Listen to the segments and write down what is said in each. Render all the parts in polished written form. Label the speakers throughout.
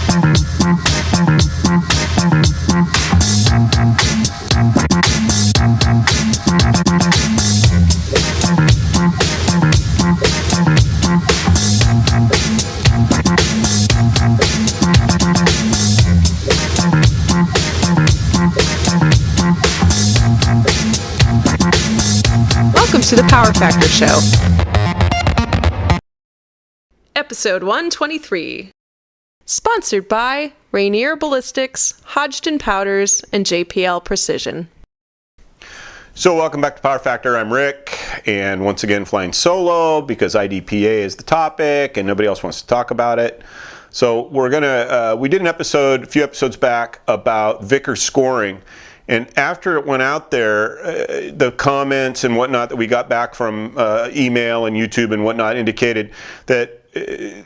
Speaker 1: Welcome to the Power Factor Show. Episode 123. Sponsored by Rainier Ballistics, Hodgdon Powders, and JPL Precision.
Speaker 2: So welcome back to Power Factor. I'm Rick, and once again flying solo because IDPA is the topic and nobody else wants to talk about it. So we're gonna we did an episode a few episodes back about Vickers scoring. And after it went out there, the comments and whatnot that we got back from email and YouTube and whatnot indicated that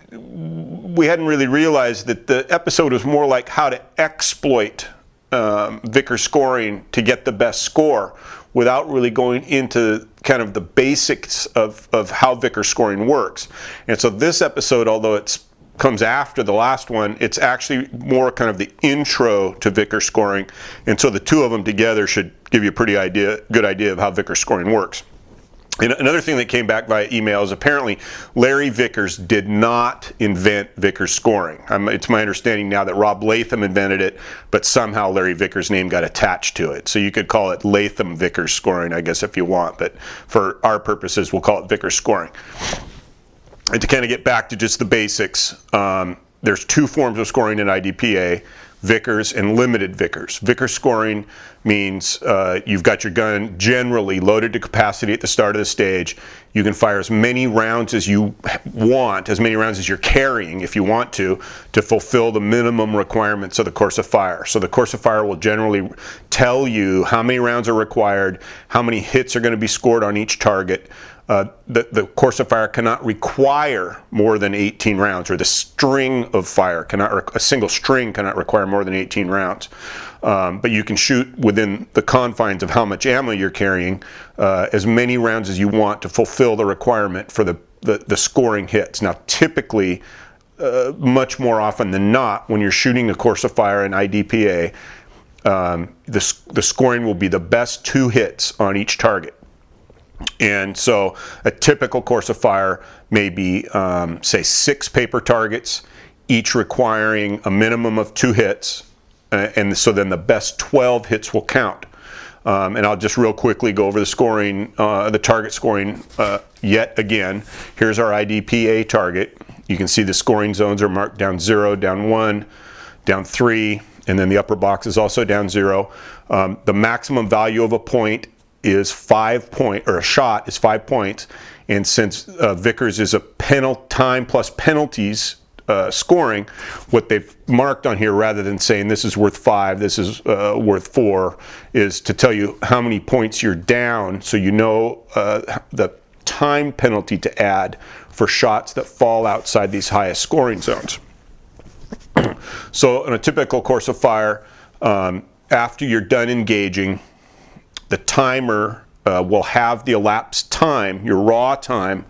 Speaker 2: we hadn't really realized that the episode was more like how to exploit Vickers scoring to get the best score without really going into kind of the basics of how Vickers scoring works. And so this episode, although it's comes after the last one, it's actually more kind of the intro to Vickers scoring, and so the two of them together should give you a pretty good idea of how Vickers scoring works. And another thing that came back via email is apparently Larry Vickers did not invent Vickers scoring. It's my understanding now that Rob Latham invented it, but somehow Larry Vickers' name got attached to it. So you could call it Latham Vickers scoring, I guess, if you want, but for our purposes, we'll call it Vickers scoring. And to kind of get back to just the basics, there's two forms of scoring in IDPA, Vickers and limited Vickers. Vickers scoring means you've got your gun generally loaded to capacity at the start of the stage. You can fire as many rounds as you want, as many rounds as you're carrying if you want to fulfill the minimum requirements of the course of fire. So the course of fire will generally tell you how many rounds are required, how many hits are going to be scored on each target. The course of fire cannot require more than 18 rounds, or the string of fire a single string cannot require more than 18 rounds. But you can shoot within the confines of how much ammo you're carrying, as many rounds as you want to fulfill the requirement for the scoring hits. Now, typically, much more often than not, when you're shooting a course of fire in IDPA, the scoring will be the best 2 hits on each target. And so a typical course of fire may be, say, 6 paper targets, each requiring a minimum of 2 hits. And so then the best 12 hits will count. And I'll just real quickly go over the scoring, the target scoring yet again. Here's our IDPA target. You can see the scoring zones are marked down 0, down 1, down 3, and then the upper box is also down 0. The maximum value of a point is 5 points, or a shot is 5 points, and since Vickers is a time plus penalties scoring, what they've marked on here, rather than saying this is worth 5, this is worth 4, is to tell you how many points you're down, so you know the time penalty to add for shots that fall outside these highest scoring zones. So in a typical course of fire, after you're done engaging, the timer will have the elapsed time, your raw time,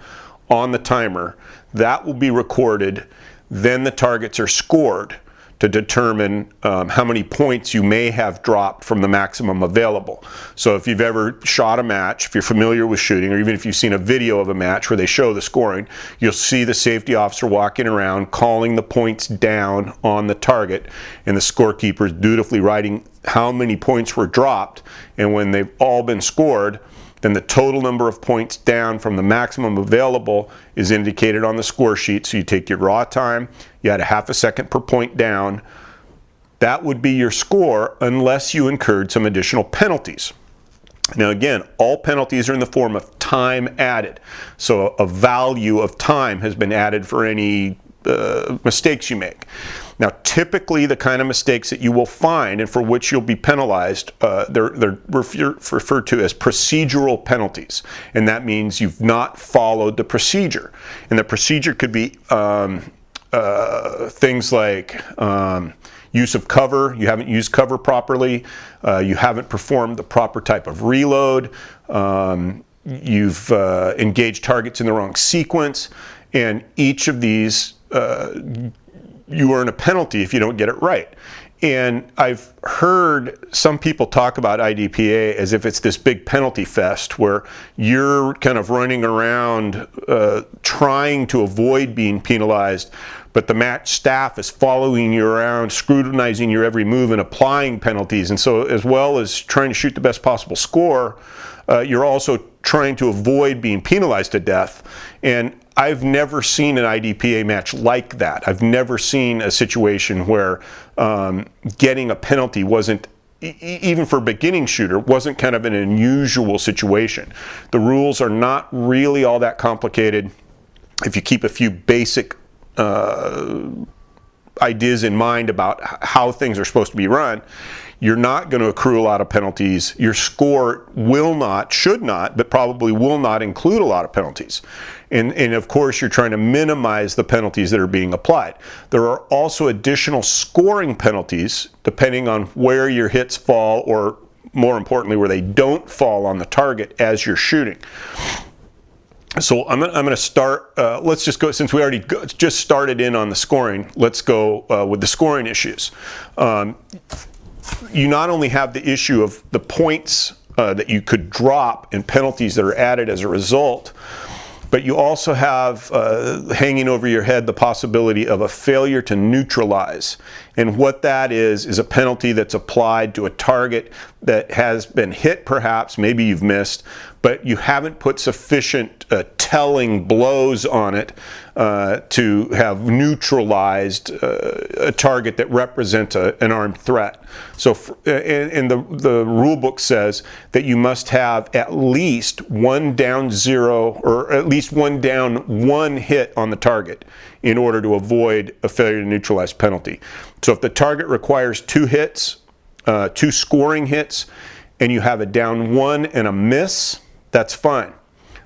Speaker 2: on the timer. That will be recorded. Then the targets are scored to determine how many points you may have dropped from the maximum available. So if you've ever shot a match, if you're familiar with shooting, or even if you've seen a video of a match where they show the scoring, you'll see the safety officer walking around calling the points down on the target, and the scorekeeper is dutifully writing how many points were dropped, and when they've all been scored, then the total number of points down from the maximum available is indicated on the score sheet. So you take your raw time, you add a half a second per point down. That would be your score unless you incurred some additional penalties. Now again, all penalties are in the form of time added. So a value of time has been added for any mistakes you make. Now, typically, the kind of mistakes that you will find and for which you'll be penalized, they're referred to as procedural penalties, and that means you've not followed the procedure. And the procedure could be things like use of cover. You haven't used cover properly. You haven't performed the proper type of reload. You've engaged targets in the wrong sequence, and each of these you earn a penalty if you don't get it right. And I've heard some people talk about IDPA as if it's this big penalty fest where you're kind of running around trying to avoid being penalized, but the match staff is following you around, scrutinizing your every move and applying penalties. And so as well as trying to shoot the best possible score, you're also trying to avoid being penalized to death. And I've never seen an IDPA match like that. I've never seen a situation where getting a penalty wasn't, even for a beginning shooter, wasn't kind of an unusual situation. The rules are not really all that complicated if you keep a few basic ideas in mind about how things are supposed to be run. You're not going to accrue a lot of penalties. Your score will not, should not, but probably will not include a lot of penalties. And of course, you're trying to minimize the penalties that are being applied. There are also additional scoring penalties depending on where your hits fall, or more importantly, where they don't fall on the target as you're shooting. So I'm going to start, let's just go, since we already just started in on the scoring, let's go with the scoring issues. You not only have the issue of the points that you could drop and penalties that are added as a result, but you also have hanging over your head the possibility of a failure to neutralize. And what that is a penalty that's applied to a target that has been hit perhaps, maybe you've missed, but you haven't put sufficient telling blows on it to have neutralized a target that represents an armed threat. So, and the rule book says that you must have at least one down zero, or at least one down one hit on the target in order to avoid a failure to neutralize penalty. So if the target requires 2 hits, 2 scoring hits, and you have a down 1 and a miss, that's fine.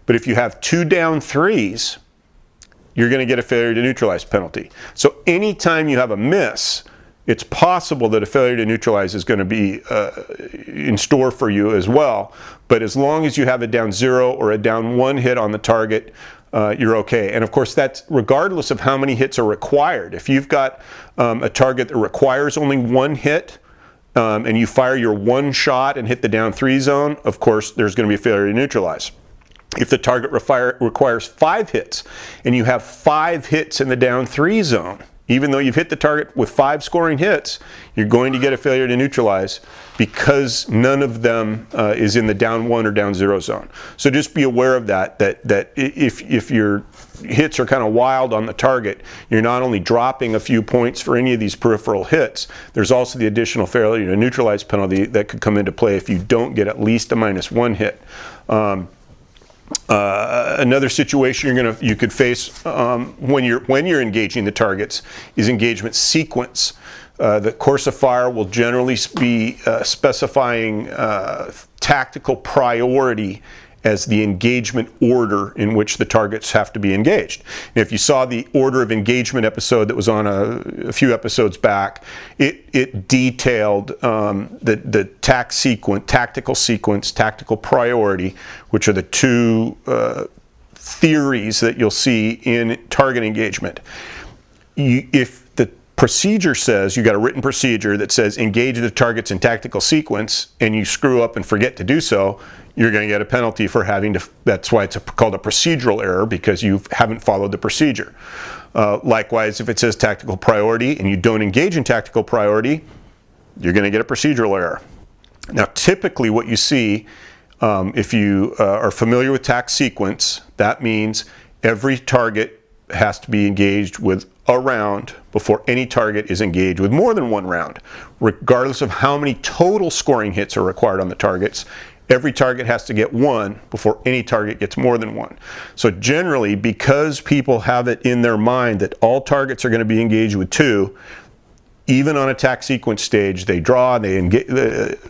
Speaker 2: But if you have 2 down 3s, you're going to get a failure to neutralize penalty. So anytime you have a miss, it's possible that a failure to neutralize is going to be in store for you as well. But as long as you have a down 0 or a down 1 hit on the target, you're okay. And of course, that's regardless of how many hits are required. If you've got a target that requires only 1 hit, and you fire your 1 shot and hit the down 3 zone, of course, there's going to be a failure to neutralize. If the target requires 5 hits and you have 5 hits in the down 3 zone, even though you've hit the target with 5 scoring hits, you're going to get a failure to neutralize because none of them is in the down 1 or down 0 zone. So just be aware of that if your hits are kind of wild on the target, you're not only dropping a few points for any of these peripheral hits, there's also the additional failure to neutralize penalty that could come into play if you don't get at least a -1 hit. Another situation you could face when you're engaging the targets is engagement sequence. The course of fire will generally be specifying tactical priority as the engagement order in which the targets have to be engaged. And if you saw the order of engagement episode that was on a few episodes back, it detailed the tactical sequence, tactical priority, which are the 2 theories that you'll see in target engagement. If the procedure says, you got a written procedure that says engage the targets in tactical sequence, and you screw up and forget to do so, you're going to get a penalty for having to, that's why it's called a procedural error, because you haven't followed the procedure. Likewise, if it says tactical priority and you don't engage in tactical priority, you're going to get a procedural error. Now, typically what you see, if you are familiar with tac sequence, that means every target has to be engaged with a round before any target is engaged with more than 1 round. Regardless of how many total scoring hits are required on the targets, every target has to get 1 before any target gets more than 1. So generally, because people have it in their mind that all targets are going to be engaged with 2, even on a tac sequence stage, they draw, they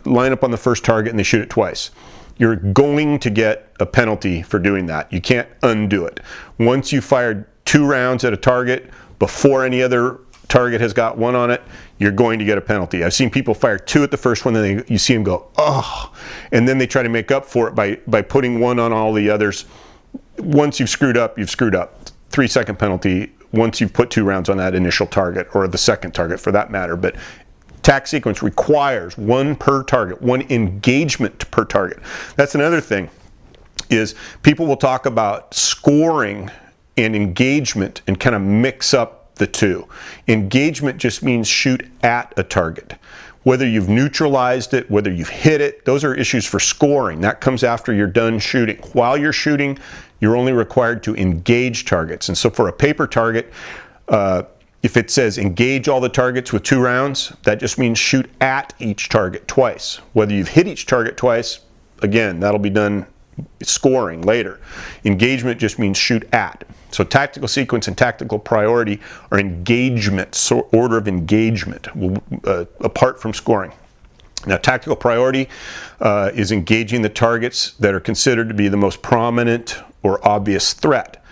Speaker 2: line up on the first target, and they shoot it twice. You're going to get a penalty for doing that. You can't undo it. Once you fired 2 rounds at a target before any other target has got 1 on it, you're going to get a penalty. I've seen people fire 2 at the first one, then you see them go, oh, and then they try to make up for it by putting 1 on all the others. Once you've screwed up, you've screwed up. 3-second penalty once you've put 2 rounds on that initial target, or the second target for that matter. But tac sequence requires 1 per target, 1 engagement per target. That's another thing, is people will talk about scoring and engagement and kind of mix up the two. Engagement just means shoot at a target. Whether you've neutralized it, whether you've hit it, those are issues for scoring. That comes after you're done shooting. While you're shooting, you're only required to engage targets. And so for a paper target, if it says engage all the targets with 2 rounds, that just means shoot at each target twice. Whether you've hit each target twice, again, that'll be done scoring later. Engagement just means shoot at. So tactical sequence and tactical priority are engagements, so order of engagement, apart from scoring. Now, tactical priority is engaging the targets that are considered to be the most prominent or obvious threat.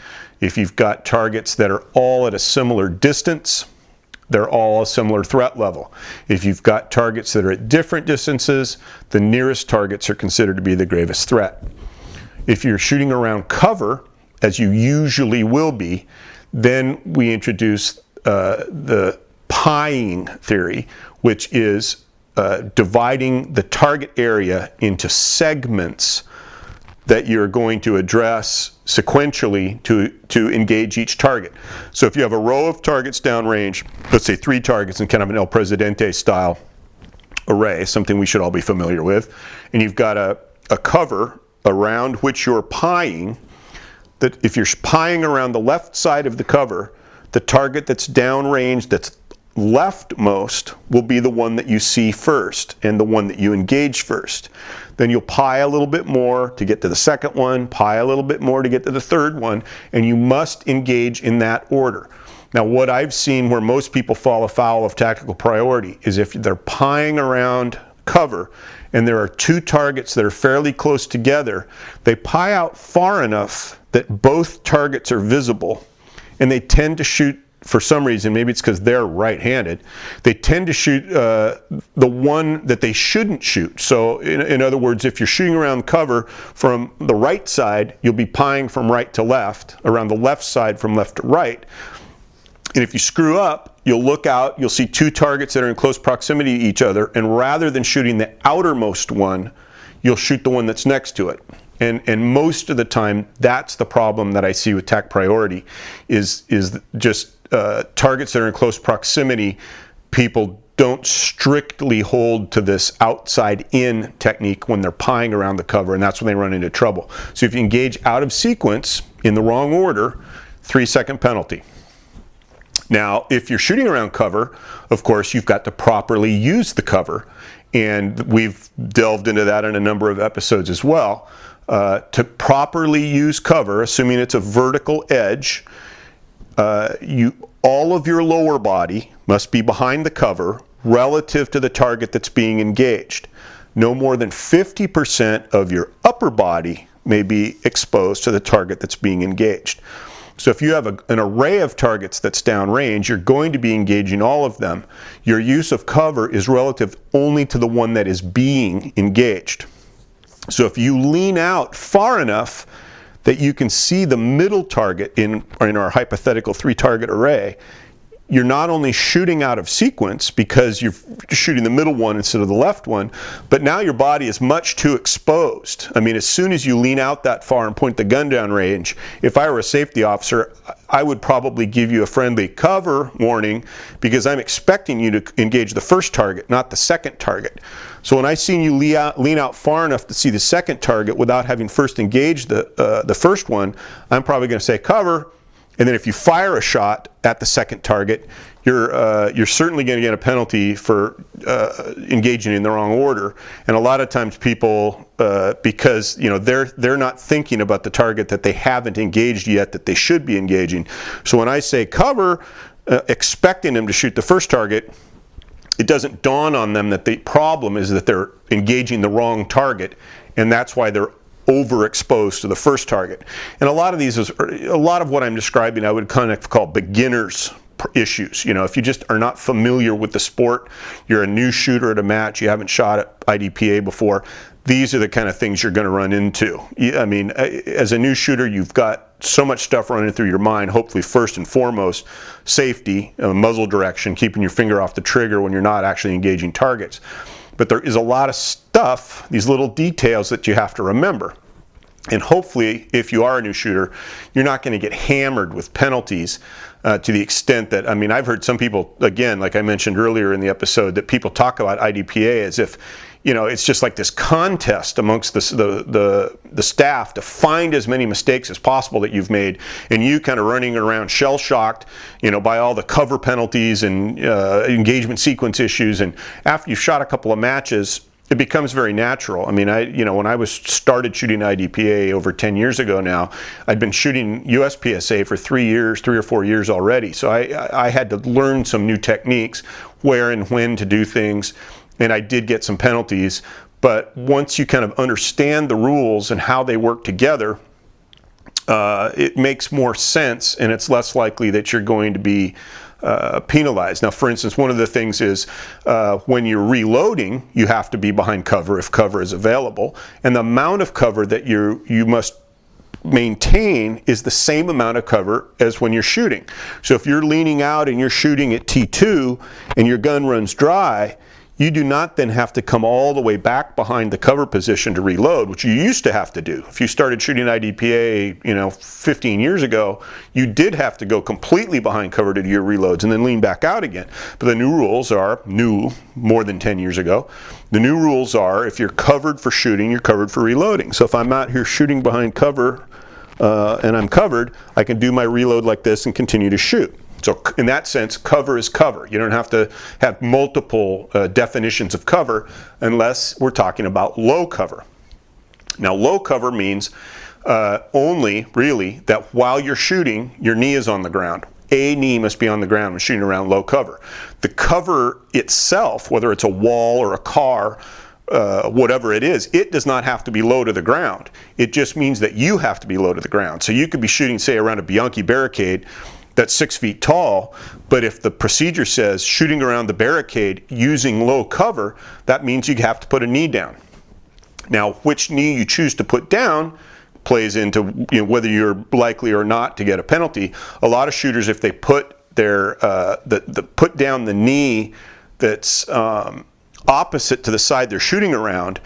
Speaker 2: If you've got targets that are all at a similar distance, they're all a similar threat level. If you've got targets that are at different distances, the nearest targets are considered to be the gravest threat. If you're shooting around cover, as you usually will be, then we introduce the pieing theory, which is dividing the target area into segments that you're going to address sequentially to engage each target. So if you have a row of targets downrange, let's say 3 targets in kind of an El Presidente style array, something we should all be familiar with, and you've got a cover around which you're pieing, that if you're pieing around the left side of the cover, the target that's downrange, that's leftmost, will be the one that you see first and the one that you engage first. Then you'll pie a little bit more to get to the second one, pie a little bit more to get to the third one, and you must engage in that order. Now, what I've seen where most people fall afoul of tactical priority is if they're pieing around cover and there are 2 targets that are fairly close together, they pie out far enough that both targets are visible, and they tend to shoot, for some reason, maybe it's because they're right-handed, they tend to shoot the one that they shouldn't shoot. So in other words, if you're shooting around cover from the right side, you'll be pieing from right to left, around the left side from left to right. And if you screw up, you'll look out, you'll see 2 targets that are in close proximity to each other, and rather than shooting the outermost one, you'll shoot the one that's next to it. And most of the time, that's the problem that I see with tac priority, is just targets that are in close proximity. People don't strictly hold to this outside-in technique when they're pieing around the cover, and that's when they run into trouble. So if you engage out of sequence in the wrong order, 3-second penalty. Now, if you're shooting around cover, of course, you've got to properly use the cover, and we've delved into that in a number of episodes as well. To properly use cover, assuming it's a vertical edge, all of your lower body must be behind the cover relative to the target that's being engaged. No more than 50% of your upper body may be exposed to the target that's being engaged. So if you have an array of targets that's downrange, you're going to be engaging all of them. Your use of cover is relative only to the one that is being engaged. So if you lean out far enough that you can see the middle target in our hypothetical 3-target array, you're not only shooting out of sequence because you're shooting the middle one instead of the left one, but now your body is much too exposed. I mean, as soon as you lean out that far and point the gun down range, if I were a safety officer, I would probably give you a friendly cover warning, because I'm expecting you to engage the first target, not the second target. So when I seen you lean out far enough to see the second target without having first engaged the first one, I'm probably going to say cover. And then if you fire a shot at the second target, you're certainly going to get a penalty for engaging in the wrong order. And a lot of times people, because they're not thinking about the target that they haven't engaged yet, that they should be engaging. So when I say cover, expecting them to shoot the first target, it doesn't dawn on them that the problem is that they're engaging the wrong target, and that's why they're overexposed to the first target. And a lot of what I'm describing I would kind of call beginner's issues. If you just are not familiar with the sport, you're a new shooter at a match, you haven't shot at IDPA before, these are the kind of things you're going to run into. I mean, as a new shooter, you've got so much stuff running through your mind. Hopefully, first and foremost, safety, muzzle direction, keeping your finger off the trigger when you're not actually engaging targets. But there is a lot of stuff, these little details that you have to remember. And hopefully, if you are a new shooter, you're not going to get hammered with penalties to the extent that, I mean, I've heard some people, again, like I mentioned earlier in the episode, that people talk about IDPA as if, it's just like this contest amongst the staff to find as many mistakes as possible that you've made, and you kind of running around shell-shocked, by all the cover penalties and engagement sequence issues. And after you've shot a couple of matches, it becomes very natural. I mean, when I started shooting IDPA over 10 years ago now, I'd been shooting USPSA for 3 or 4 years already. So I had to learn some new techniques, where and when to do things, and I did get some penalties. But once you kind of understand the rules and how they work together, it makes more sense, and it's less likely that you're going to be penalized. Now, for instance, one of the things is when you're reloading, you have to be behind cover if cover is available, and the amount of cover that you must maintain is the same amount of cover as when you're shooting. So if you're leaning out and you're shooting at T2 and your gun runs dry, you do not then have to come all the way back behind the cover position to reload, which you used to have to do. If you started shooting IDPA, 15 years ago, you did have to go completely behind cover to do your reloads and then lean back out again. But the new rules are more than 10 years ago. The new rules are, if you're covered for shooting, you're covered for reloading. So if I'm out here shooting behind cover and I'm covered, I can do my reload like this and continue to shoot. So in that sense, cover is cover. You don't have to have multiple definitions of cover unless we're talking about low cover. Now, low cover means only really that while you're shooting, your knee is on the ground. A knee must be on the ground when shooting around low cover. The cover itself, whether it's a wall or a car, whatever it is, it does not have to be low to the ground. It just means that you have to be low to the ground. So you could be shooting, say, around a Bianchi barricade that's 6 feet tall, but if the procedure says shooting around the barricade using low cover, that means you have to put a knee down. Now, which knee you choose to put down plays into whether you're likely or not to get a penalty. A lot of shooters, if they put their put down the knee that's opposite to the side they're shooting around,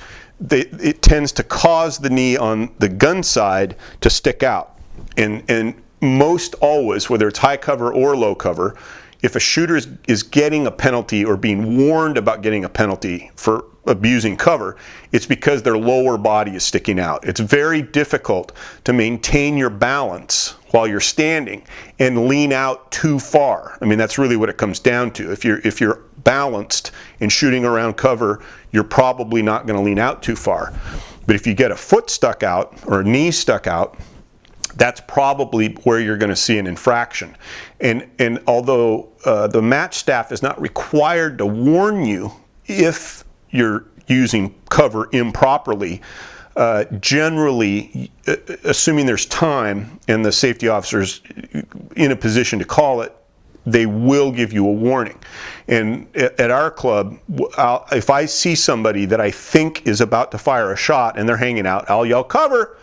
Speaker 2: it tends to cause the knee on the gun side to stick out. And most always, whether it's high cover or low cover, if a shooter is getting a penalty or being warned about getting a penalty for abusing cover, it's because their lower body is sticking out. It's very difficult to maintain your balance while you're standing and lean out too far. I mean, that's really what it comes down to. If you're balanced and shooting around cover, you're probably not going to lean out too far. But if you get a foot stuck out or a knee stuck out, that's probably where you're going to see an infraction. And although the match staff is not required to warn you if you're using cover improperly, generally, assuming there's time and the safety officer's in a position to call it, they will give you a warning. And at our club, if I see somebody that I think is about to fire a shot and they're hanging out, I'll yell, "Cover!"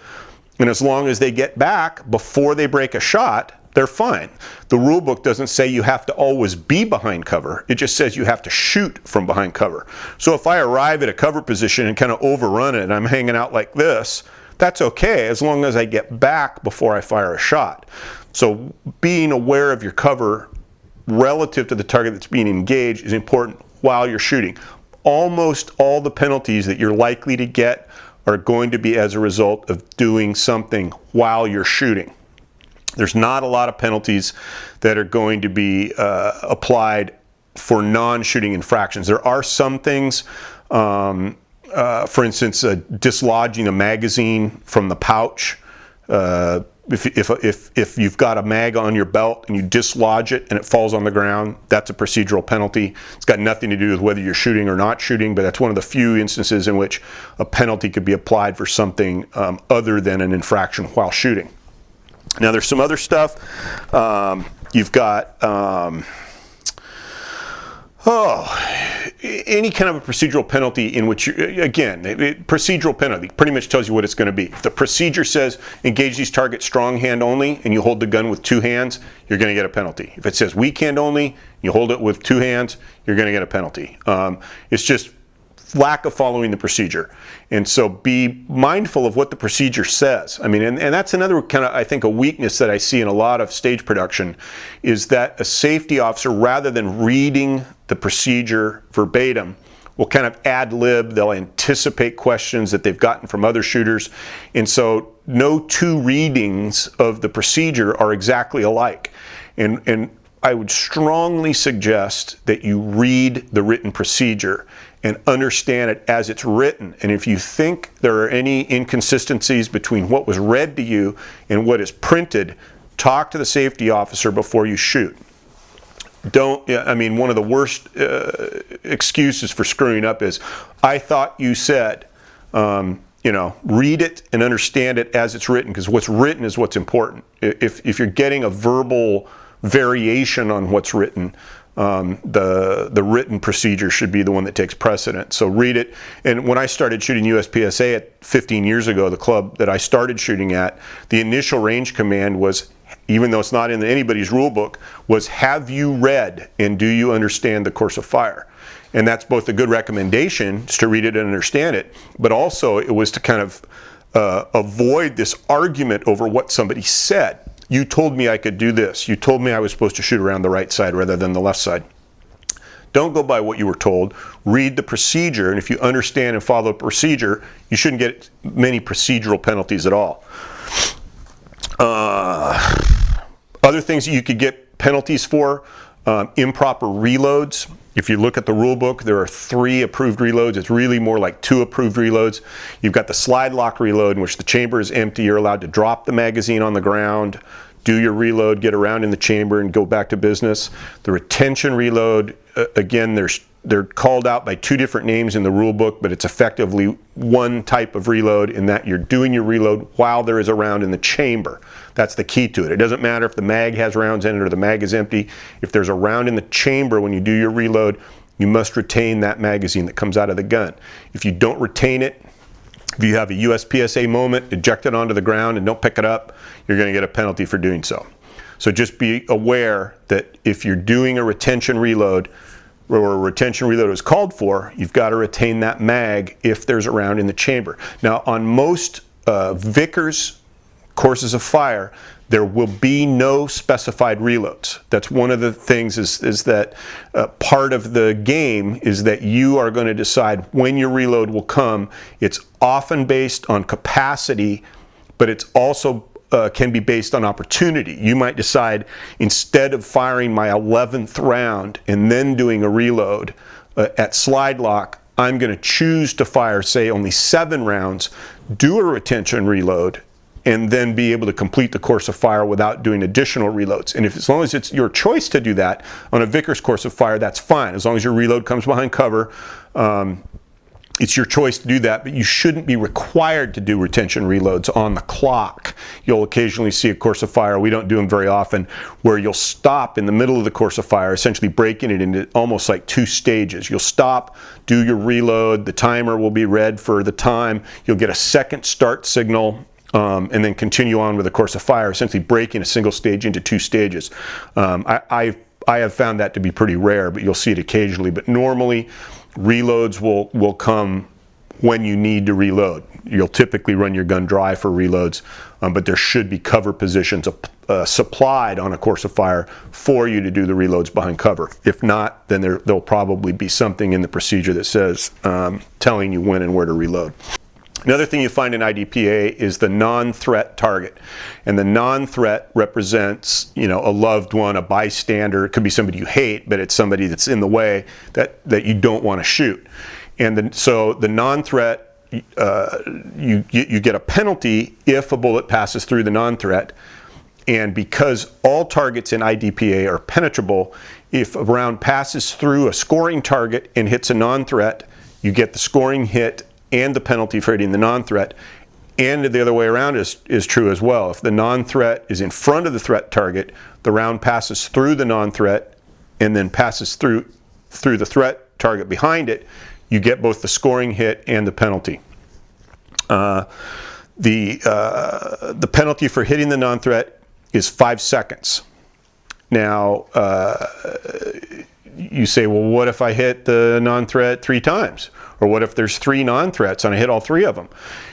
Speaker 2: And as long as they get back before they break a shot, they're fine. The rule book doesn't say you have to always be behind cover. It just says you have to shoot from behind cover. So if I arrive at a cover position and kind of overrun it and I'm hanging out like this, that's okay as long as I get back before I fire a shot. So being aware of your cover relative to the target that's being engaged is important while you're shooting. Almost all the penalties that you're likely to get are going to be as a result of doing something while you're shooting. There's not a lot of penalties that are going to be applied for non-shooting infractions. There are some things, for instance, dislodging a magazine from the pouch. If you've got a mag on your belt and you dislodge it and it falls on the ground, that's a procedural penalty. It's got nothing to do with whether you're shooting or not shooting, but that's one of the few instances in which a penalty could be applied for something other than an infraction while shooting. Now there's some other stuff. You've got any kind of a procedural penalty in which, procedural penalty pretty much tells you what it's going to be. If the procedure says engage these targets strong hand only and you hold the gun with 2 hands, you're going to get a penalty. If it says weak hand only, you hold it with 2 hands, you're going to get a penalty. It's just lack of following the procedure. And so be mindful of what the procedure says. I mean, and that's another kind of, I think, a weakness that I see in a lot of stage production is that a safety officer, rather than reading the procedure verbatim, will kind of ad lib. They'll anticipate questions that they've gotten from other shooters. And so no 2 readings of the procedure are exactly alike. And I would strongly suggest that you read the written procedure and understand it as it's written. And if you think there are any inconsistencies between what was read to you and what is printed, talk to the safety officer before you shoot. One of the worst excuses for screwing up is, I thought you said, read it and understand it as it's written, because what's written is what's important. If you're getting a verbal variation on what's written, the written procedure should be the one that takes precedent. So read it. And when I started shooting USPSA 15 years ago, the club that I started shooting at, the initial range command was, even though it's not in anybody's rule book, was have you read and do you understand the course of fire? And that's both a good recommendation to read it and understand it, but also it was to kind of avoid this argument over what somebody said. You told me I could do this. You told me I was supposed to shoot around the right side rather than the left side. Don't go by what you were told. Read the procedure, and if you understand and follow the procedure, you shouldn't get many procedural penalties at all. Other things that you could get penalties for, improper reloads. If you look at the rule book, there are 3 approved reloads. It's really more like 2 approved reloads. You've got the slide lock reload, in which the chamber is empty. You're allowed to drop the magazine on the ground, do your reload, get around in the chamber, and go back to business. The retention reload, again, they're called out by 2 different names in the rule book, but it's effectively one type of reload in that you're doing your reload while there is a round in the chamber. That's the key to it. It doesn't matter if the mag has rounds in it or the mag is empty. If there's a round in the chamber when you do your reload, you must retain that magazine that comes out of the gun. If you don't retain it, if you have a USPSA moment, eject it onto the ground and don't pick it up, you're going to get a penalty for doing so. So just be aware that if you're doing a retention reload, or a retention reload is called for, you've got to retain that mag if there's a round in the chamber. Now, on most Vickers courses of fire, there will be no specified reloads. That's one of the things is that part of the game is that you are going to decide when your reload will come. It's often based on capacity, but it's also can be based on opportunity. You might decide, instead of firing my 11th round and then doing a reload at slide lock, I'm going to choose to fire, say, only 7 rounds, do a retention reload, and then be able to complete the course of fire without doing additional reloads. And as long as it's your choice to do that on a Vickers course of fire, that's fine. As long as your reload comes behind cover, it's your choice to do that, but you shouldn't be required to do retention reloads on the clock. You'll occasionally see a course of fire, we don't do them very often, where you'll stop in the middle of the course of fire, essentially breaking it into almost like 2 stages. You'll stop, do your reload, the timer will be read for the time, you'll get a second start signal, and then continue on with the course of fire, essentially breaking a single stage into 2 stages. I have found that to be pretty rare, but you'll see it occasionally. But normally, reloads will come when you need to reload. You'll typically run your gun dry for reloads, but there should be cover positions supplied on a course of fire for you to do the reloads behind cover. If not, then there'll probably be something in the procedure that says telling you when and where to reload. Another thing you find in IDPA is the non-threat target. And the non-threat represents, a loved one, a bystander. It could be somebody you hate, but it's somebody that's in the way that you don't want to shoot. And so the non-threat, you get a penalty if a bullet passes through the non-threat. And because all targets in IDPA are penetrable, if a round passes through a scoring target and hits a non-threat, you get the scoring hit and the penalty for hitting the non-threat. And the other way around is true as well. If the non-threat is in front of the threat target, the round passes through the non-threat and then passes through the threat target behind it, you get both the scoring hit and the penalty. The penalty for hitting the non-threat is 5 seconds. Now, you say, well, what if I hit the non-threat 3 times? Or what if there's 3 non-threats and I hit all 3 of them?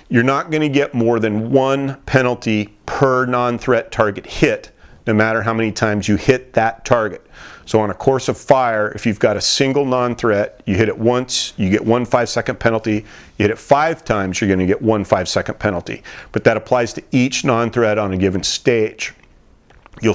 Speaker 2: You're not going to get more than 1 penalty per non-threat target hit, no matter how many times you hit that target. So on a course of fire, if you've got a single non-threat, you hit it once, you get 1 5-second penalty. You hit it 5 times, you're going to get 1 5-second penalty. But that applies to each non-threat on a given stage. You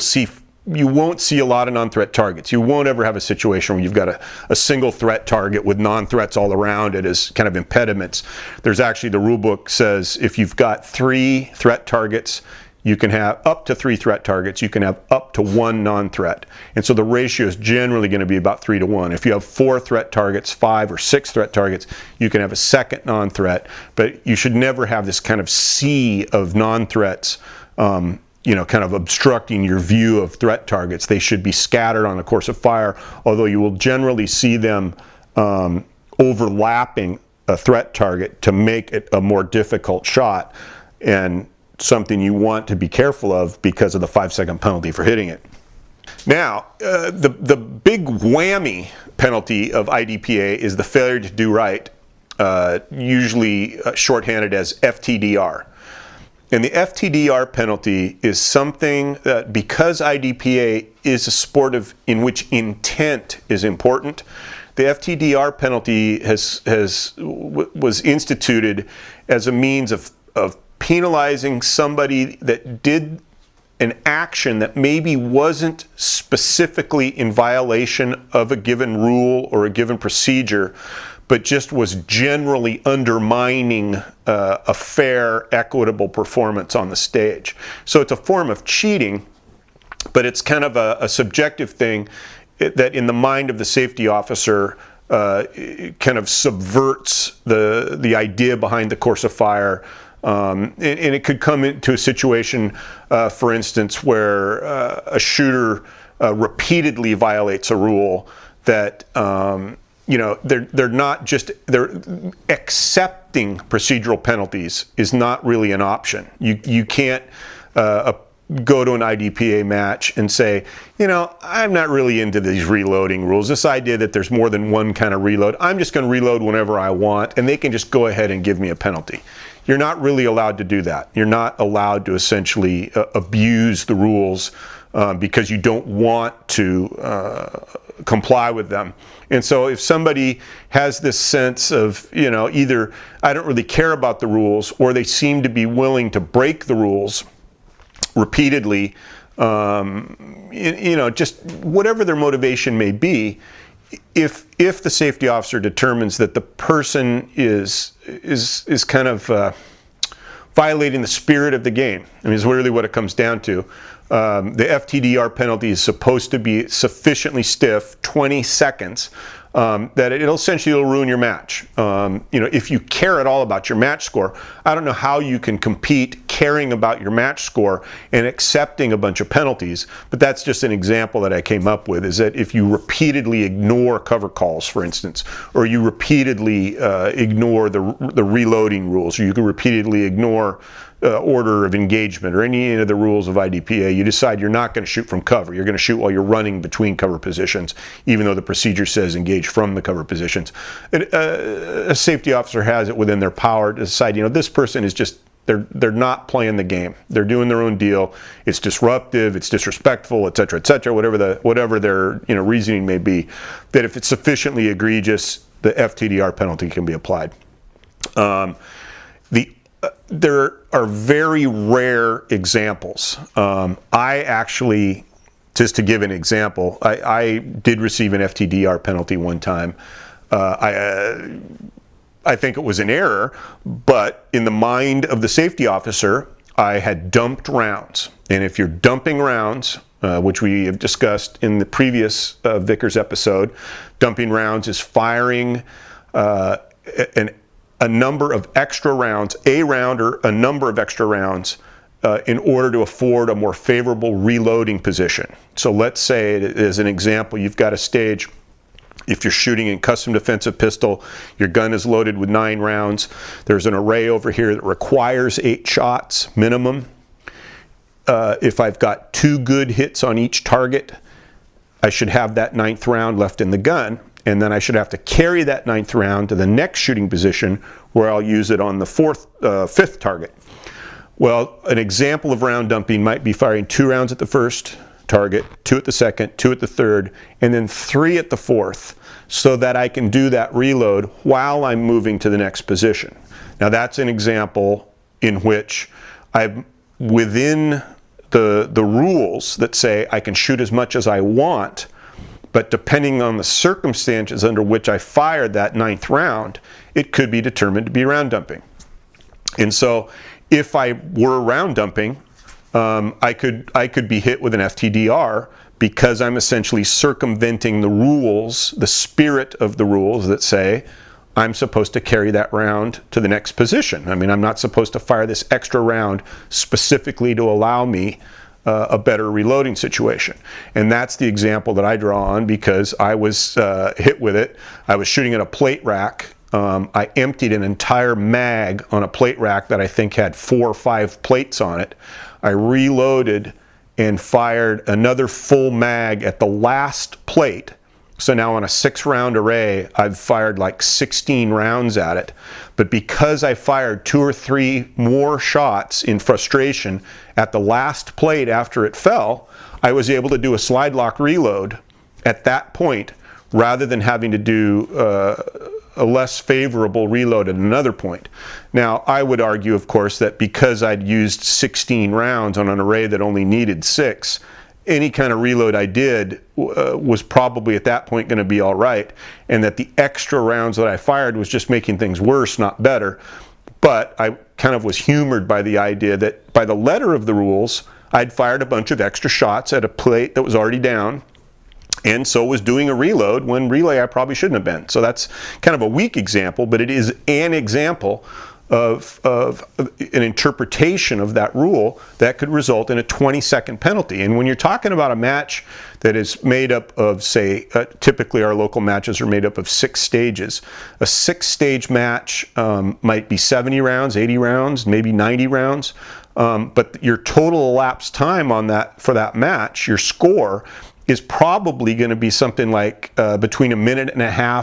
Speaker 2: won't see a lot of non-threat targets. You won't ever have a situation where you've got a single threat target with non-threats all around it as kind of impediments. There's actually, the rule book says if you've got 3 threat targets, you can have up to 3 threat targets, you can have up to 1 non-threat. And so the ratio is generally going to be about 3 to 1. If you have 4 threat targets, 5 or 6 threat targets, you can have a second non-threat. But you should never have this kind of sea of non-threats kind of obstructing your view of threat targets. They should be scattered on a course of fire, although you will generally see them overlapping a threat target to make it a more difficult shot, and something you want to be careful of because of the 5-second penalty for hitting it. Now, the big whammy penalty of IDPA is the failure to do right, usually shorthanded as FTDR. And the FTDR penalty is something that, because IDPA is a sport in which intent is important, the FTDR penalty was instituted as a means of penalizing somebody that did an action that maybe wasn't specifically in violation of a given rule or a given procedure, but just was generally undermining a fair, equitable performance on the stage. So it's a form of cheating, but it's kind of a subjective thing that in the mind of the safety officer kind of subverts the idea behind the course of fire. And it could come into a situation, for instance, where a shooter repeatedly violates a rule that they're accepting procedural penalties is not really an option. You can't go to an IDPA match and say, I'm not really into these reloading rules. This idea that there's more than one kind of reload, I'm just going to reload whenever I want, and they can just go ahead and give me a penalty. You're not really allowed to do that. You're not allowed to essentially abuse the rules because you don't want to comply with them. And so if somebody has this sense of, either I don't really care about the rules, or they seem to be willing to break the rules repeatedly, just whatever their motivation may be, if the safety officer determines that the person is kind of violating the spirit of the game, is really what it comes down to. The FTDR penalty is supposed to be sufficiently stiff, 20 seconds, that it'll essentially ruin your match. If you care at all about your match score, I don't know how you can compete caring about your match score and accepting a bunch of penalties, but that's just an example that I came up with, is that if you repeatedly ignore cover calls, for instance, or you repeatedly ignore the reloading rules, or you can repeatedly ignore order of engagement or any of the rules of IDPA, you decide you're not going to shoot from cover. You're going to shoot while you're running between cover positions, even though the procedure says engage from the cover positions. A safety officer has it within their power to decide, this person is just, they're not playing the game. They're doing their own deal. It's disruptive, it's disrespectful, et cetera, whatever their reasoning may be, that if it's sufficiently egregious, the FTDR penalty can be applied. There are very rare examples. I actually, just to give an example, I did receive an FTDR penalty one time. I think it was an error, but in the mind of the safety officer, I had dumped rounds. And if you're dumping rounds, which we have discussed in the previous Vickers episode, dumping rounds is firing an a number of extra rounds, a round or a number of extra rounds, in order to afford a more favorable reloading position. So let's say, as an example, you've got a stage. If you're shooting in custom defensive pistol, your gun is loaded with 9 rounds. There's an array over here that requires 8 shots minimum. If I've got 2 good hits on each target, I should have that 9th round left in the gun, and then I should have to carry that 9th round to the next shooting position where I'll use it on the 5th target. Well, an example of round dumping might be firing 2 rounds at the first target, 2 at the second, 2 at the third, and then 3 at the 4th, so that I can do that reload while I'm moving to the next position. Now that's an example in which I'm within the rules that say I can shoot as much as I want, but depending on the circumstances under which I fired that 9th round, it could be determined to be round dumping. And so if I were round dumping, I could be hit with an FTDR because I'm essentially circumventing the rules, the spirit of the rules that say I'm supposed to carry that round to the next position. I mean, I'm not supposed to fire this extra round specifically to allow me a better reloading situation. And that's the example that I draw on because I was hit with it. I was shooting at a plate rack. I emptied an entire mag on a plate rack that I think had 4 or 5 plates on it. I reloaded and fired another full mag at the last plate. So now on a 6-round array, I've fired like 16 rounds at it. But because I fired 2 or 3 more shots in frustration at the last plate after it fell, I was able to do a slide lock reload at that point rather than having to do a less favorable reload at another point. Now, I would argue, of course, that because I'd used 16 rounds on an array that only needed 6, any kind of reload I did was probably at that point going to be all right, and that the extra rounds that I fired was just making things worse, not better. But I kind of was humored by the idea that by the letter of the rules, I'd fired a bunch of extra shots at a plate that was already down, and so was doing a reload when relay I probably shouldn't have been. So that's kind of a weak example, but it is an example of an interpretation of that rule that could result in a 20-second penalty. And when you're talking about a match that is made up of, say, typically our local matches are made up of 6 stages. A 6-stage match might be 70 rounds, 80 rounds, maybe 90 rounds. But your total elapsed time on that for that match, your score, is probably going to be something like between 1.5 minutes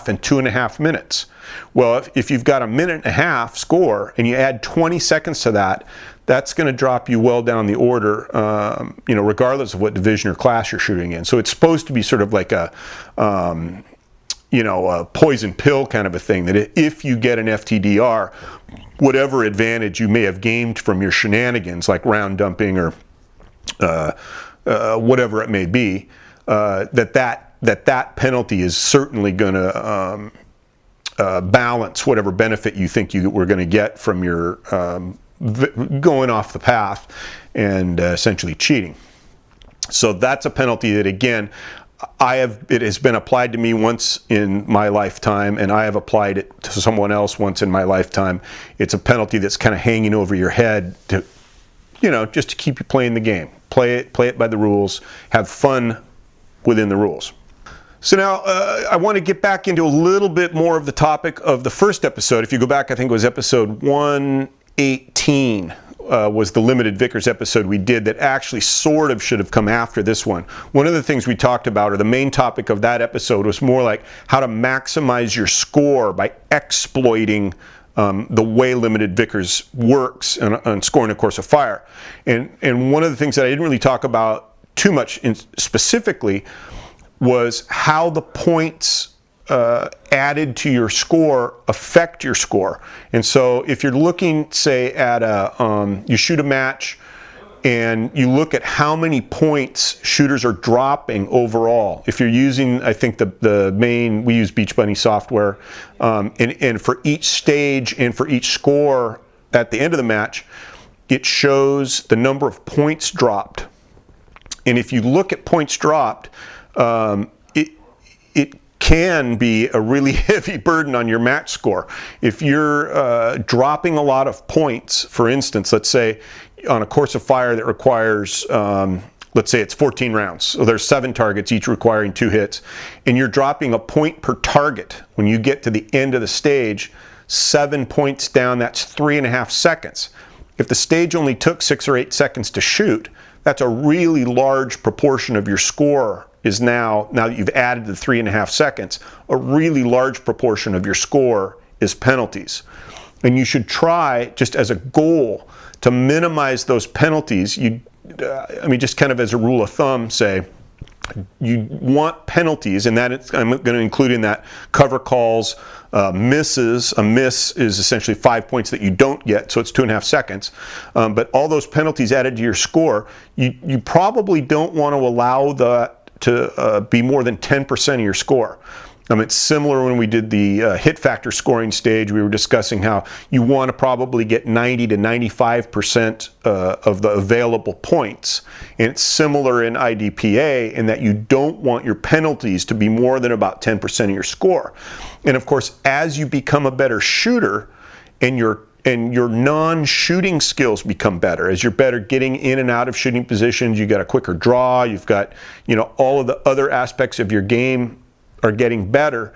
Speaker 2: and 2.5 minutes. Well, if you've got a 1.5 minute score and you add 20 seconds to that, that's going to drop you well down the order, regardless of what division or class you're shooting in. So it's supposed to be sort of like a poison pill kind of a thing, that if you get an FTDR, whatever advantage you may have gained from your shenanigans, like round dumping or whatever it may be, that penalty is certainly going to balance whatever benefit you think you were going to get from your going off the path and essentially cheating. So that's a penalty that, again, it has been applied to me once in my lifetime, and I have applied it to someone else once in my lifetime. It's a penalty that's kind of hanging over your head to, just to keep you playing the game. Play it by the rules. Have fun within the rules. So now I want to get back into a little bit more of the topic of the first episode. If you go back, I think it was episode 118 was the limited Vickers episode we did that actually sort of should have come after this one. One of the things we talked about, or the main topic of that episode, was more like how to maximize your score by exploiting the way limited Vickers works on scoring a course of fire. And one of the things that I didn't really talk about too much specifically was how the points added to your score affect your score. And so if you're looking, say, at you shoot a match and you look at how many points shooters are dropping overall. If you're using, I think we use Beach Bunny software, and for each stage and for each score at the end of the match, it shows the number of points dropped. And if you look at points dropped, it can be a really heavy burden on your match score. If you're dropping a lot of points, for instance, let's say on a course of fire that requires, let's say it's 14 rounds, so there's 7 targets, each requiring 2 hits, and you're dropping a point per target. When you get to the end of the stage, 7 points down, that's 3.5 seconds. If the stage only took 6 or 8 seconds to shoot, that's a really large proportion of your score is now that you've added the 3.5 seconds, a really large proportion of your score is penalties. And you should try, just as a goal, to minimize those penalties. Just kind of as a rule of thumb, say, you want penalties, and I'm going to include in that cover calls, misses. A miss is essentially 5 points that you don't get, so it's 2.5 seconds. But all those penalties added to your score, you probably don't want to allow that to be more than 10% of your score. It's similar when we did the hit factor scoring stage. We were discussing how you want to probably get 90 to 95% of the available points. And it's similar in IDPA in that you don't want your penalties to be more than about 10% of your score. And of course, as you become a better shooter and your non-shooting skills become better, as you're better getting in and out of shooting positions, you got a quicker draw, you've got, all of the other aspects of your game are getting better,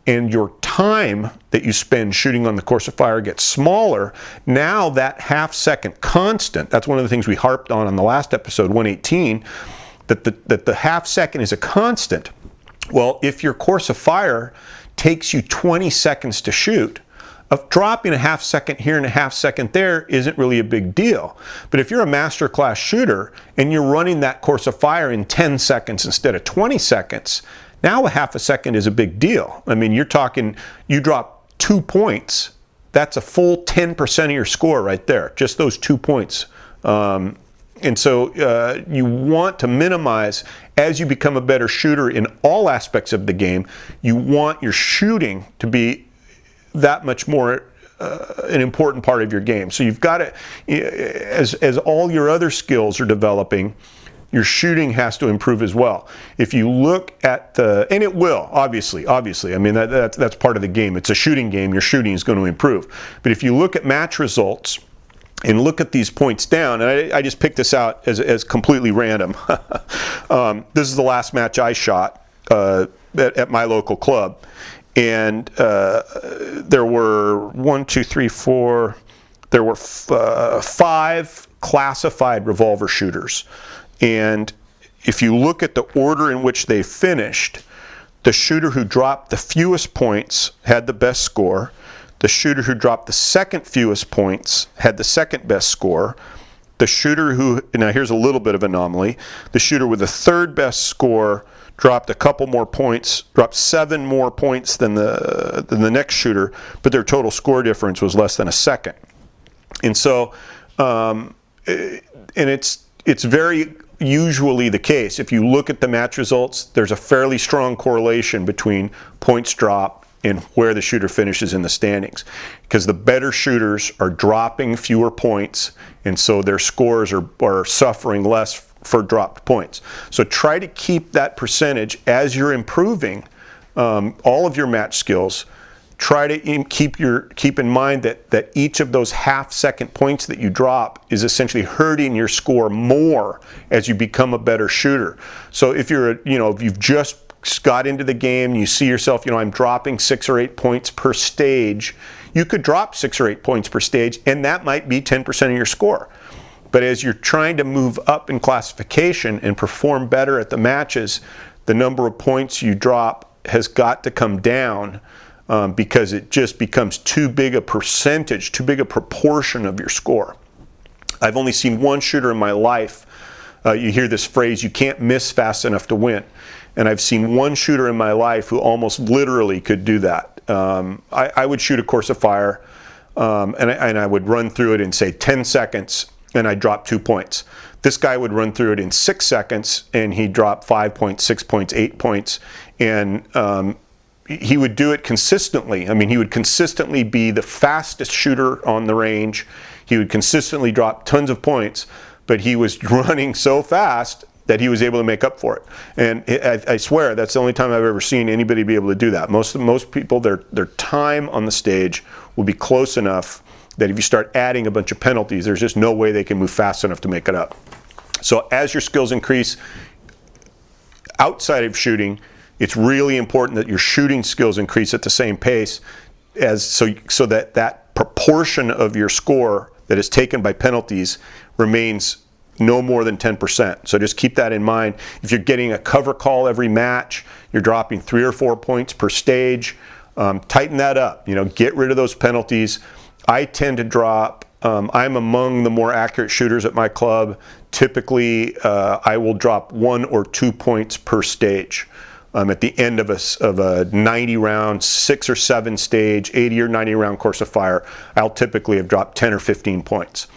Speaker 2: and your time that you spend shooting on the course of fire gets smaller. Now that half-second constant, that's one of the things we harped on the last episode, 118, that the half-second is a constant. Well, if your course of fire takes you 20 seconds to shoot, dropping a half-second here and a half-second there isn't really a big deal. But if you're a master class shooter and you're running that course of fire in 10 seconds instead of 20 seconds, now a half a second is a big deal. You're talking, you drop 2 points, that's a full 10% of your score right there, just those 2 points. And so you want to minimize, as you become a better shooter in all aspects of the game, you want your shooting to be that much more an important part of your game. So you've got to, as all your other skills are developing, your shooting has to improve as well. If you look at and it will, obviously, that's part of the game. It's a shooting game, your shooting is going to improve. But if you look at match results and look at these points down, and I just picked this out as completely random. This is the last match I shot at my local club. And there were 5 classified revolver shooters. And if you look at the order in which they finished, the shooter who dropped the fewest points had the best score. The shooter who dropped the second fewest points had the second best score. The shooter who, now here's a little bit of anomaly, the shooter with the third best score dropped a couple more points, dropped 7 more points than the next shooter, but their total score difference was less than a second. And so, and it's very usually the case. If you look at the match results, there's a fairly strong correlation between points drop and where the shooter finishes in the standings, because the better shooters are dropping fewer points, and so their scores are suffering less for dropped points. So try to keep that percentage as you're improving all of your match skills. Try to keep in mind that each of those half-second points that you drop is essentially hurting your score more as you become a better shooter. So if if you've just got into the game, you see yourself, I'm dropping 6 or 8 points per stage, you could drop 6 or 8 points per stage, and that might be 10% of your score. But as you're trying to move up in classification and perform better at the matches, the number of points you drop has got to come down because it just becomes too big a percentage, too big a proportion of your score. I've only seen one shooter in my life. You hear this phrase, you can't miss fast enough to win. And I've seen one shooter in my life who almost literally could do that. I would shoot a course of fire and I would run through it in, say, 10 seconds, and I dropped 2 points. This guy would run through it in 6 seconds, and he dropped 5 points, 6 points, 8 points, and he would do it consistently. He would consistently be the fastest shooter on the range. He would consistently drop tons of points, but he was running so fast that he was able to make up for it. And I swear that's the only time I've ever seen anybody be able to do that. Most people, their time on the stage will be close enough that if you start adding a bunch of penalties, there's just no way they can move fast enough to make it up. So as your skills increase outside of shooting, it's really important that your shooting skills increase at the same pace as so that proportion of your score that is taken by penalties remains no more than 10%. So just keep that in mind. If you're getting a cover call every match, you're dropping 3 or 4 points per stage. Tighten that up. Get rid of those penalties. I tend to drop. I'm among the more accurate shooters at my club. Typically, I will drop 1 or 2 points per stage. At the end of a 90 round, 6 or 7 stage, 80 or 90 round course of fire, I'll typically have dropped 10 or 15 points.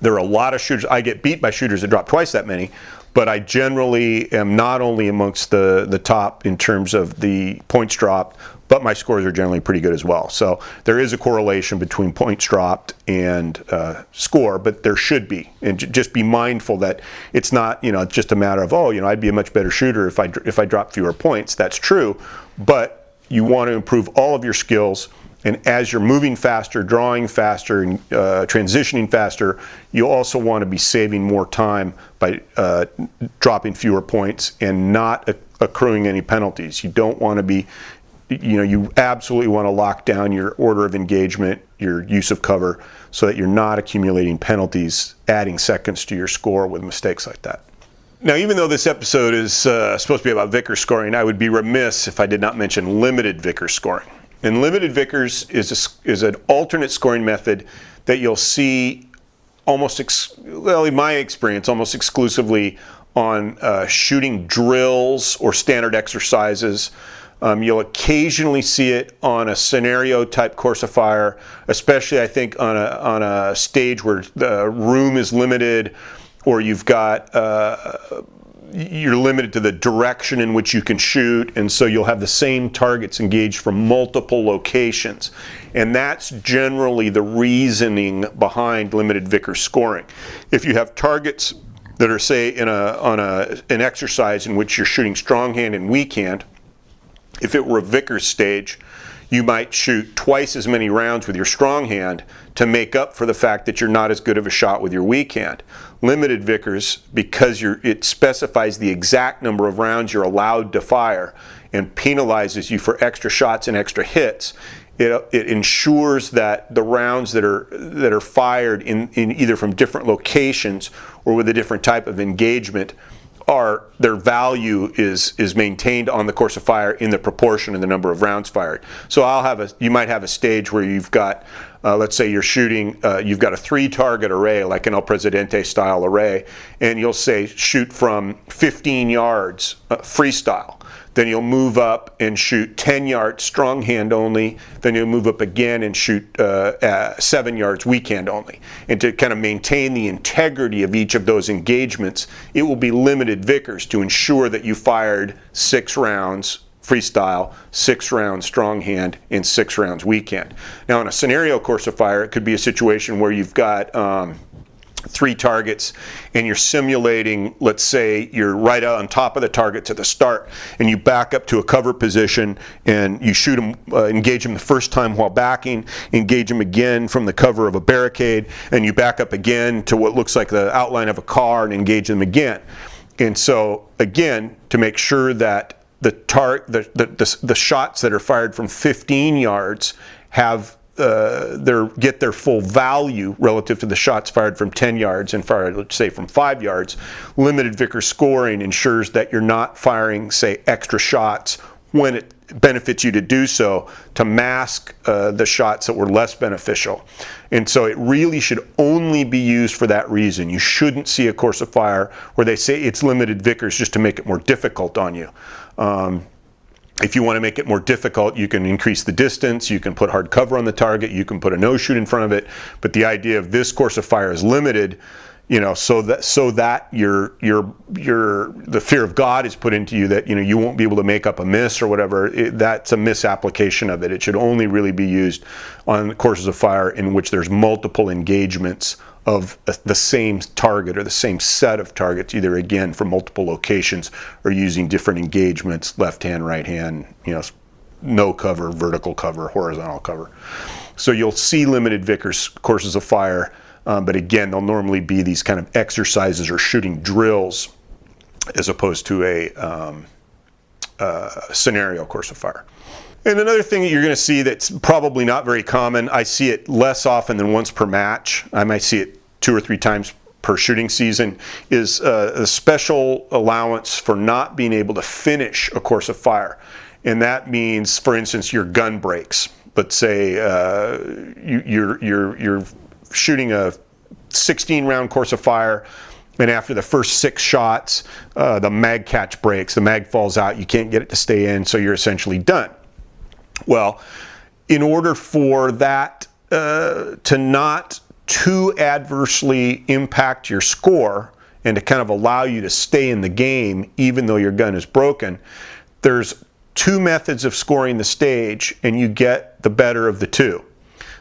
Speaker 2: There are a lot of shooters. I get beat by shooters that drop twice that many, but I generally am not only amongst the top in terms of the points dropped, but my scores are generally pretty good as well. So there is a correlation between points dropped and score, but there should be. And just be mindful that it's not, just a matter of, I'd be a much better shooter if I drop fewer points. That's true, but you want to improve all of your skills. And as you're moving faster, drawing faster, and transitioning faster, you also want to be saving more time by dropping fewer points and not accruing any penalties. You don't want to be, you absolutely want to lock down your order of engagement, your use of cover, so that you're not accumulating penalties, adding seconds to your score with mistakes like that. Now, even though this episode is supposed to be about Vickers scoring, I would be remiss if I did not mention limited Vickers scoring. And limited Vickers is an alternate scoring method that you'll see in my experience, almost exclusively on shooting drills or standard exercises. You'll occasionally see it on a scenario type course of fire, especially I think on a stage where the room is limited, or you've got you're limited to the direction in which you can shoot, and so you'll have the same targets engaged from multiple locations. And that's generally the reasoning behind limited Vickers scoring. If you have targets that are, say, on an exercise in which you're shooting strong hand and weak hand, if it were a Vickers stage, you might shoot twice as many rounds with your strong hand to make up for the fact that you're not as good of a shot with your weak hand. Limited Vickers, because it specifies the exact number of rounds you're allowed to fire and penalizes you for extra shots and extra hits, it ensures that the rounds that are fired in either from different locations or with a different type of engagement their value is maintained on the course of fire in the proportion and the number of rounds fired. So you might have a stage where you've got, let's say you're shooting, you've got a 3-target array, like an El Presidente style array, and you'll say shoot from 15 yards freestyle. Then you'll move up and shoot 10 yards strong hand only. Then you'll move up again and shoot 7 yards weak hand only. And to kind of maintain the integrity of each of those engagements, it will be limited Vickers to ensure that you fired 6 rounds freestyle, 6 rounds strong hand, and 6 rounds weak hand. Now, in a scenario course of fire, it could be a situation where you've got 3 targets and you're simulating, let's say you're right on top of the targets at the start, and you back up to a cover position and you shoot them, engage them the first time while backing, engage them again from the cover of a barricade, and you back up again to what looks like the outline of a car and engage them again. And so again, to make sure that the shots that are fired from 15 yards have get their full value relative to the shots fired from 10 yards and fired, let's say, from 5 yards. Limited Vickers scoring ensures that you're not firing, say, extra shots when it benefits you to do so to mask the shots that were less beneficial. And so it really should only be used for that reason. You shouldn't see a course of fire where they say it's limited Vickers just to make it more difficult on you. If you want to make it more difficult, you can increase the distance, you can put hard cover on the target, you can put a no shoot in front of it, but the idea of this course of fire is limited so that the fear of God is put into you, that you won't be able to make up a miss or whatever. That's a misapplication of it. It should only really be used on courses of fire in which there's multiple engagements of the same target or the same set of targets, either again from multiple locations or using different engagements, left hand, right hand, no cover, vertical cover, horizontal cover. So you'll see limited Vickers courses of fire, but again, they'll normally be these kind of exercises or shooting drills as opposed to a scenario course of fire. And another thing that you're going to see that's probably not very common, I see it less often than once per match, I might see it 2 or 3 times per shooting season, is a special allowance for not being able to finish a course of fire. And that means, for instance, your gun breaks. Let's say you're shooting a 16-round course of fire, and after the first 6 shots, the mag catch breaks, the mag falls out, you can't get it to stay in, so you're essentially done. Well, in order for that to not too adversely impact your score and to kind of allow you to stay in the game even though your gun is broken, there's 2 methods of scoring the stage, and you get the better of the 2.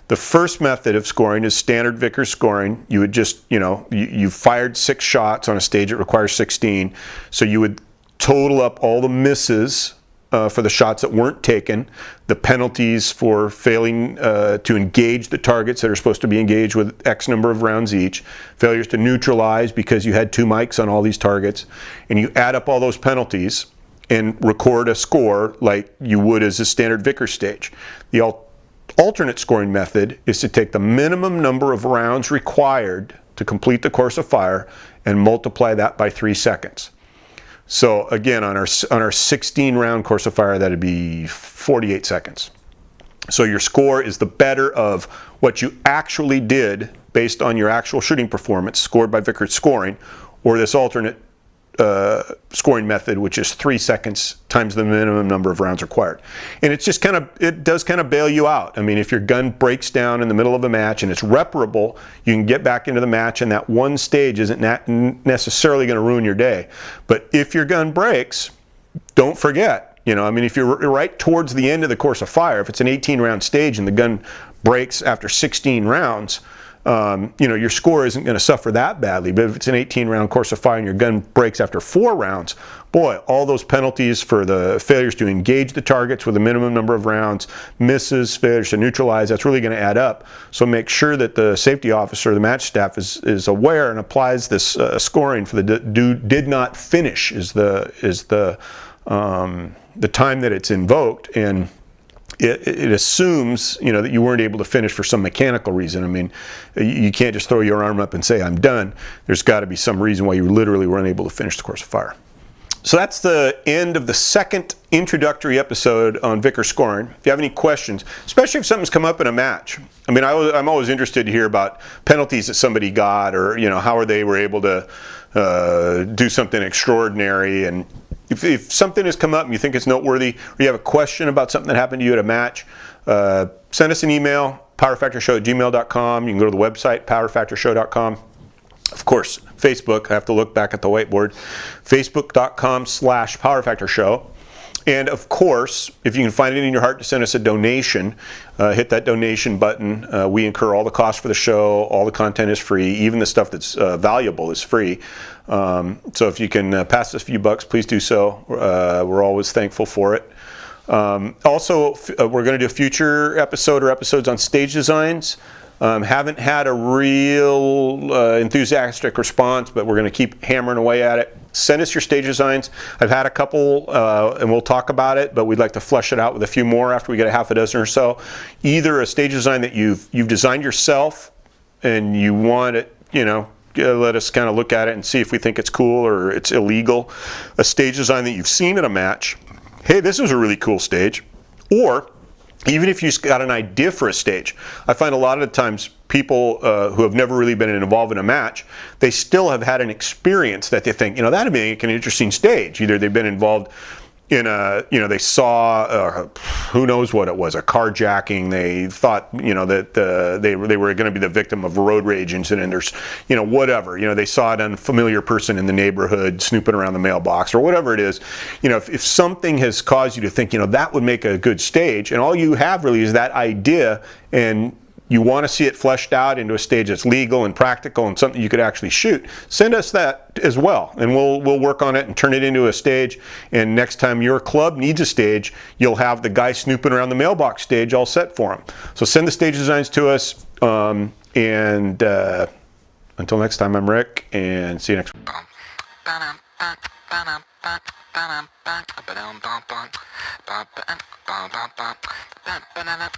Speaker 2: The first method of scoring is standard Vickers scoring. You would just, you fired 6 shots on a stage that requires 16, so you would total up all the misses for the shots that weren't taken, the penalties for failing to engage the targets that are supposed to be engaged with X number of rounds each, failures to neutralize because you had 2 mics on all these targets, and you add up all those penalties and record a score like you would as a standard Vickers stage. The alternate scoring method is to take the minimum number of rounds required to complete the course of fire and multiply that by 3 seconds. So again, on our 16-round course of fire, that'd be 48 seconds. So your score is the better of what you actually did based on your actual shooting performance, scored by Vickers scoring, or this alternate scoring method, which is 3 seconds times the minimum number of rounds required. And it's just it does kind of bail you out. I mean, if your gun breaks down in the middle of a match and it's reparable, you can get back into the match, and that one stage isn't necessarily going to ruin your day. But if your gun breaks, don't forget, if you're right towards the end of the course of fire, if it's an 18-round stage and the gun breaks after 16 rounds, your score isn't going to suffer that badly. But if it's an 18-round course of fire and your gun breaks after 4 rounds, boy, all those penalties for the failures to engage the targets with a minimum number of rounds, misses, failures to neutralize, that's really going to add up. So make sure that the safety officer, the match staff, is aware and applies this scoring for the did not finish is the time that it's invoked, and it assumes, that you weren't able to finish for some mechanical reason. I mean, you can't just throw your arm up and say, I'm done. There's got to be some reason why you literally were unable to finish the course of fire. So that's the end of the second introductory episode on Vickers scoring. If you have any questions, especially if something's come up in a match. I mean, I'm always interested to hear about penalties that somebody got, or, how they were able to do something extraordinary. And if something has come up and you think it's noteworthy, or you have a question about something that happened to you at a match, send us an email, powerfactorshow@gmail.com. You can go to the website, powerfactorshow.com. Of course, Facebook, I have to look back at the whiteboard, facebook.com/powerfactorshow. And of course, if you can find it in your heart to send us a donation, hit that donation button. We incur all the costs for the show. All the content is free. Even the stuff that's valuable is free. So if you can pass us a few bucks, please do so. We're always thankful for it. Also, we're going to do a future episode or episodes on stage designs. Haven't had a real enthusiastic response, but we're going to keep hammering away at it. Send us your stage designs. I've had a couple, and we'll talk about it, but we'd like to flesh it out with a few more after we get a half a dozen or so. Either a stage design that you've designed yourself and you want it, let us kind of look at it and see if we think it's cool or it's illegal. A stage design that you've seen at a match. Hey, this was a really cool stage. Or even if you've got an idea for a stage. I find a lot of the times people who have never really been involved in a match, they still have had an experience that they think, that'd make an interesting stage. Either they've been involved in a, they saw who knows what it was, a carjacking. They thought, that they were going to be the victim of a road rage incident, or whatever. They saw an unfamiliar person in the neighborhood snooping around the mailbox or whatever it is. If something has caused you to think, that would make a good stage, and all you have really is that idea, and you want to see it fleshed out into a stage that's legal and practical and something you could actually shoot, send us that as well, and we'll work on it and turn it into a stage. And next time your club needs a stage, you'll have the guy snooping around the mailbox stage all set for him. So send the stage designs to us, and until next time, I'm Rick, and see you next week.